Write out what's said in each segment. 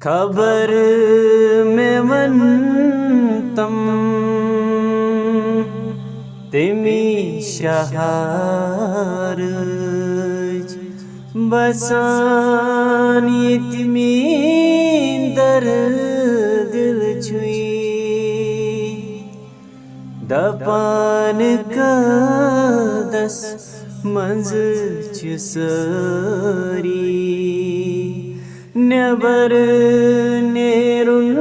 खबर में वन तम तिमी शहार बसानी तिमी दर दिल छुई दपान कदस मंज सरी नेबर नेरुन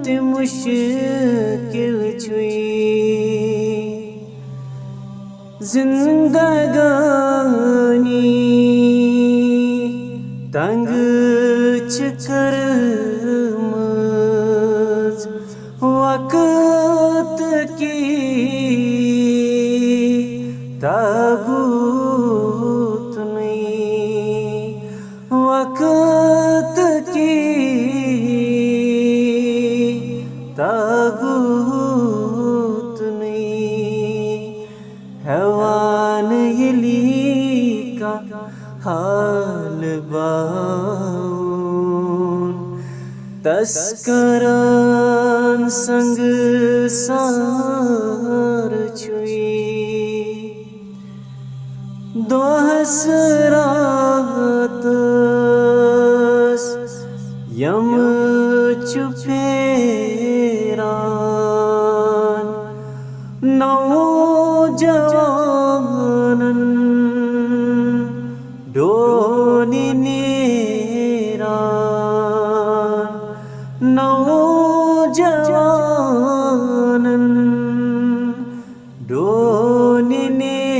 ते मुश्किल छुई जिंदगानी तंग चकर वक्त की ताबूत नहीं वक्त की ताबूत नहीं हैवान यली का हाल बाउन तस्करान संग सार छुई दो हसरातस यम चुफेरान नौजवानन डोनी नेरान नौजवानन डोनी नेरान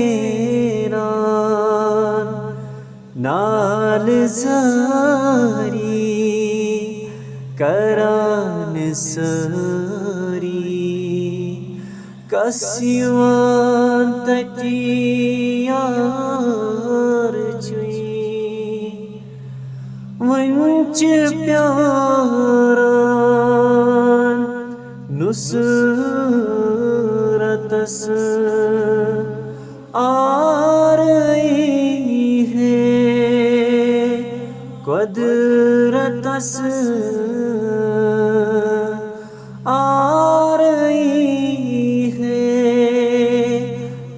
नाल जारी करान सरी कसिवान तकियार छुई वंच प्यारान नुसरतस आ रही है कुदरतस आ रही है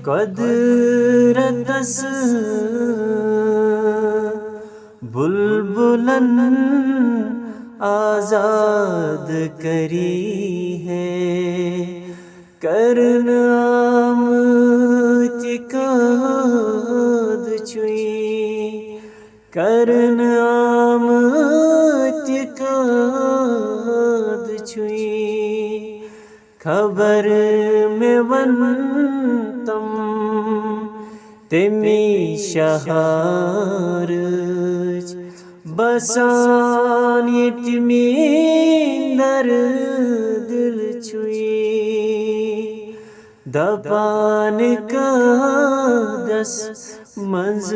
कुदरतस बुलबुलन आजाद करी है करन आमतिकाद छुई करन आमतिकाद छुई खबर में वन तम तिमी शहार बसानी तिमी दर दिल छुई दपान कदस मंज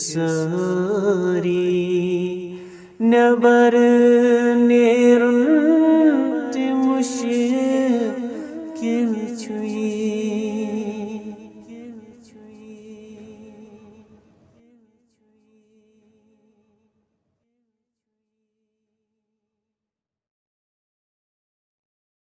सरी नेबर नेरुन ते मुश्किल छुई।